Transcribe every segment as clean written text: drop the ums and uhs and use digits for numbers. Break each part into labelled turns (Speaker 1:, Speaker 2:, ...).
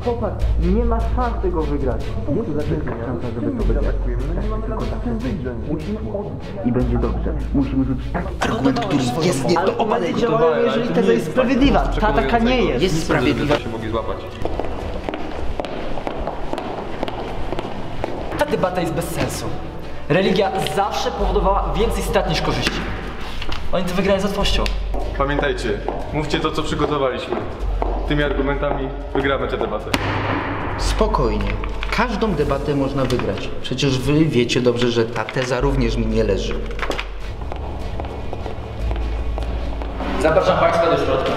Speaker 1: Popatrz, nie ma szans tego wygrać. Jest szansa, żeby to wygrać. Tylko tak musimy odbić i będzie dobrze. Musimy rzucić taki argument, który jest nie do obalenia.
Speaker 2: Działają, jeżeli teza jest sprawiedliwa. Ta taka nie jest.
Speaker 3: Jest sprawiedliwa. się mogli złapać.
Speaker 2: Ta debata jest bez sensu. Religia zawsze powodowała więcej strat niż korzyści. Oni to wygrają z łatwością.
Speaker 3: Pamiętajcie, mówcie to, co przygotowaliśmy. Tymi argumentami wygramy tę debatę.
Speaker 4: Spokojnie. Każdą debatę można wygrać. Przecież wy wiecie dobrze, że ta teza również mi nie leży.
Speaker 2: Zapraszam Państwa do środka.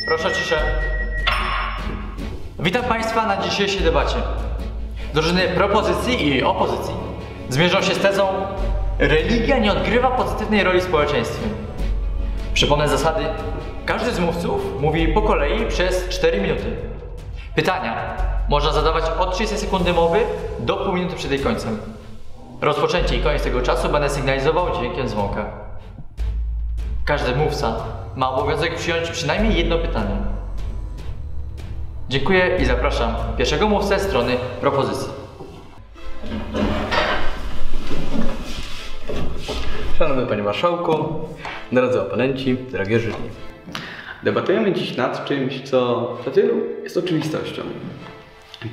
Speaker 2: Proszę o ciszę. Witam Państwa na dzisiejszej debacie. Drużyny propozycji i opozycji zmierzą się z tezą: religia nie odgrywa pozytywnej roli w społeczeństwie. Przypomnę zasady. Każdy z mówców mówi po kolei przez 4 minuty. Pytania można zadawać od 30 sekundy mowy do pół minuty przed jej końcem. Rozpoczęcie i koniec tego czasu będę sygnalizował dźwiękiem dzwonka. Każdy mówca ma obowiązek przyjąć przynajmniej jedno pytanie. Dziękuję i zapraszam pierwszego mówcę strony propozycji.
Speaker 5: Szanowny Panie Marszałku, drodzy oponenci, drogie jury. Debatujemy dziś nad czymś, co dla wielu jest oczywistością.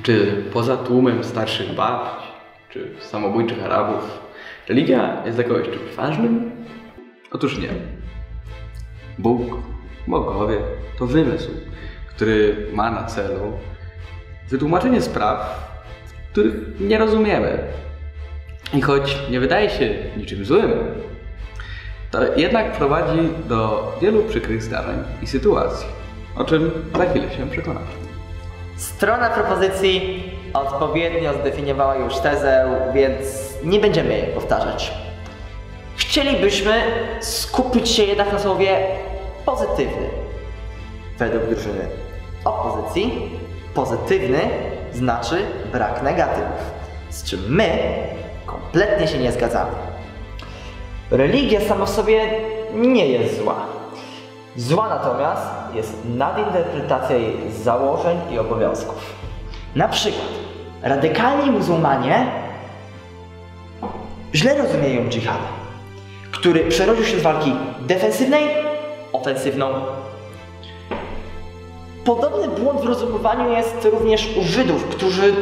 Speaker 5: Czy poza tłumem starszych babci, czy samobójczych Arabów, religia jest dla kogoś czymś ważnym? Otóż nie. Bóg, bogowie to wymysł, który ma na celu wytłumaczenie spraw, których nie rozumiemy. I choć nie wydaje się niczym złym, to jednak prowadzi do wielu przykrych zdarzeń i sytuacji, o czym za chwilę się przekonasz.
Speaker 2: Strona propozycji odpowiednio zdefiniowała już tezę, więc nie będziemy jej powtarzać. Chcielibyśmy skupić się jednak na słowie pozytywny. Według drużyny opozycji pozytywny znaczy brak negatywów, z czym my kompletnie się nie zgadzamy. Religia sama w sobie nie jest zła. Zła natomiast jest nadinterpretacja jej założeń i obowiązków. Na przykład radykalni muzułmanie źle rozumieją dżihad, który przerodził się z walki defensywnej ofensywną. Podobny błąd w rozumowaniu jest również u Żydów, którzy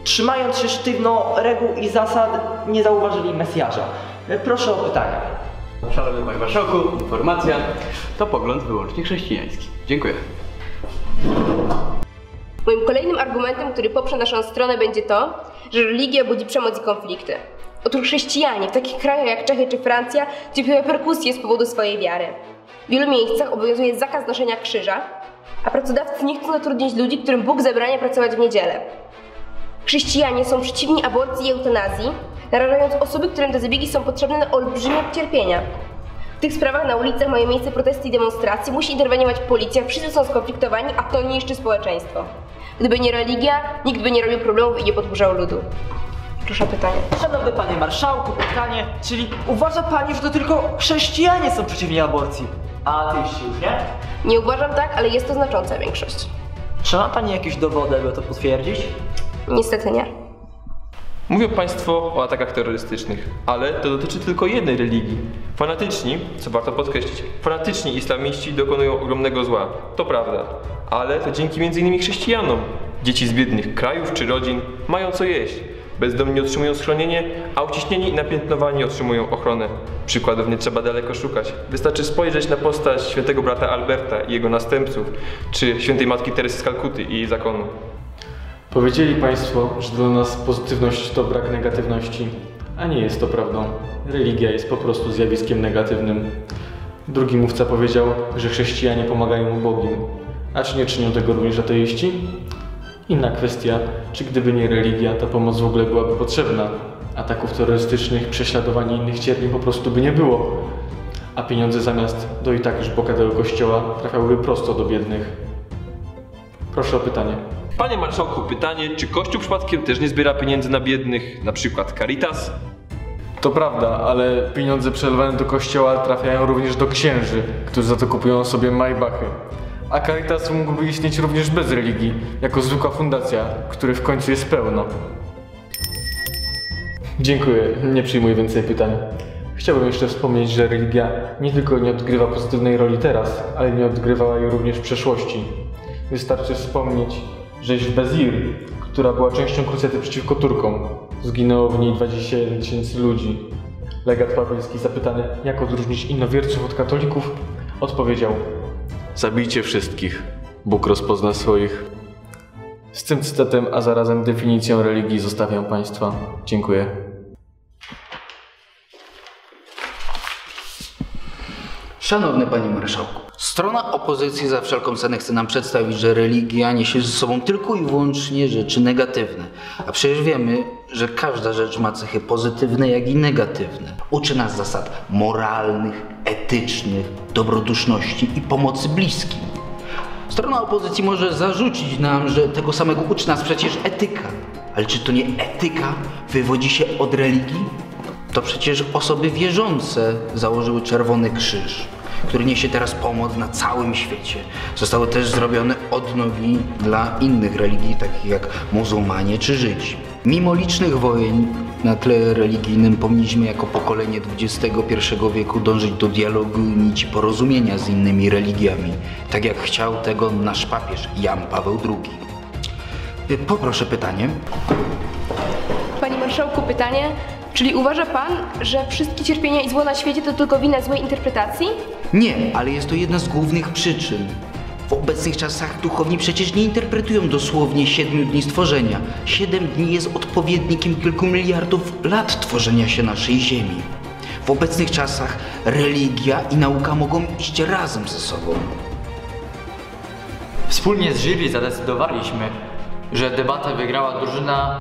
Speaker 2: trzymając się sztywno reguł i zasad nie zauważyli Mesjasza. Proszę o pytania.
Speaker 5: Szanowny Panie Marszałku, informacja to pogląd wyłącznie chrześcijański. Dziękuję.
Speaker 6: Moim kolejnym argumentem, który poprze naszą stronę, będzie to, że religia budzi przemoc i konflikty. Otóż chrześcijanie w takich krajach jak Czechy czy Francja cierpią reperkusje z powodu swojej wiary. W wielu miejscach obowiązuje zakaz noszenia krzyża, a pracodawcy nie chcą zatrudnić ludzi, którym Bóg zabrania pracować w niedzielę. Chrześcijanie są przeciwni aborcji i eutanazji, narażając osoby, którym te zabiegi są potrzebne, na olbrzymie cierpienia. W tych sprawach na ulicach mają miejsce protesty i demonstracje, musi interweniować policja, wszyscy są skonfliktowani, a to niszczy społeczeństwo. Gdyby nie religia, nikt by nie robił problemów i nie podburzał ludu. Proszę o pytanie.
Speaker 2: Szanowny Panie Marszałku, pytanie, czyli uważa Pani, że to tylko chrześcijanie są przeciwni aborcji, a ateiści już nie?
Speaker 6: Nie uważam tak, ale jest to znacząca większość.
Speaker 2: Czy ma Pani jakieś dowody, aby to potwierdzić?
Speaker 6: Niestety nie.
Speaker 7: Mówią Państwo o atakach terrorystycznych, ale to dotyczy tylko jednej religii. Fanatyczni, co warto podkreślić, fanatyczni islamiści dokonują ogromnego zła. To prawda, ale to dzięki m.in. chrześcijanom. Dzieci z biednych krajów czy rodzin mają co jeść. Bezdomni otrzymują schronienie, a uciśnieni i napiętnowani otrzymują ochronę. Przykładów nie trzeba daleko szukać. Wystarczy spojrzeć na postać świętego brata Alberta i jego następców, czy świętej matki Teresy z Kalkuty i jej zakonu.
Speaker 8: Powiedzieli Państwo, że dla nas pozytywność to brak negatywności, a nie jest to prawdą. Religia jest po prostu zjawiskiem negatywnym. Drugi mówca powiedział, że chrześcijanie pomagają ubogim. A czy nie czynią tego również ateiści? Inna kwestia, czy gdyby nie religia, ta pomoc w ogóle byłaby potrzebna. Ataków terrorystycznych, prześladowań i innych cierpień po prostu by nie było. A pieniądze zamiast do i tak już bogatego kościoła trafiałyby prosto do biednych. Proszę o pytanie.
Speaker 7: Panie Marszałku, pytanie, czy Kościół przypadkiem też nie zbiera pieniędzy na biednych, na przykład Caritas?
Speaker 3: To prawda, ale pieniądze przelewane do kościoła trafiają również do księży, którzy za to kupują sobie Maybachy. A Caritas mógłby istnieć również bez religii, jako zwykła fundacja, której w końcu jest pełno.
Speaker 8: Dziękuję, nie przyjmuję więcej pytań. Chciałbym jeszcze wspomnieć, że religia nie tylko nie odgrywa pozytywnej roli teraz, ale nie odgrywała jej również w przeszłości. Wystarczy wspomnieć, że w Bezir, która była częścią krucjady przeciwko Turkom, zginęło w niej 21 000 ludzi. Legat papieski zapytany, jak odróżnić innowierców od katolików, odpowiedział: zabijcie wszystkich, Bóg rozpozna swoich. Z tym cytatem, a zarazem definicją religii zostawiam Państwa. Dziękuję.
Speaker 4: Szanowny Panie Marszałku, strona opozycji za wszelką cenę chce nam przedstawić, że religia niesie ze sobą tylko i wyłącznie rzeczy negatywne. A przecież wiemy, że każda rzecz ma cechy pozytywne, jak i negatywne. Uczy nas zasad moralnych, etycznych, dobroduszności i pomocy bliskim. Strona opozycji może zarzucić nam, że tego samego uczy nas przecież etyka. Ale czy to nie etyka wywodzi się od religii? To przecież osoby wierzące założyły Czerwony Krzyż, który niesie teraz pomoc na całym świecie. Zostały też zrobione odnogi dla innych religii, takich jak muzułmanie czy Żydzi. Mimo licznych wojen na tle religijnym powinniśmy jako pokolenie XXI wieku dążyć do dialogu i nici porozumienia z innymi religiami, tak jak chciał tego nasz papież Jan Paweł II. Poproszę pytanie.
Speaker 6: Panie marszałku, pytanie. Czyli uważa pan, że wszystkie cierpienia i zło na świecie to tylko wina złej interpretacji?
Speaker 4: Nie, ale jest to jedna z głównych przyczyn. W obecnych czasach duchowni przecież nie interpretują dosłownie 7 dni stworzenia. 7 dni jest odpowiednikiem kilku miliardów lat tworzenia się naszej Ziemi. W obecnych czasach religia i nauka mogą iść razem ze sobą.
Speaker 2: Wspólnie z jury zadecydowaliśmy, że debatę wygrała drużyna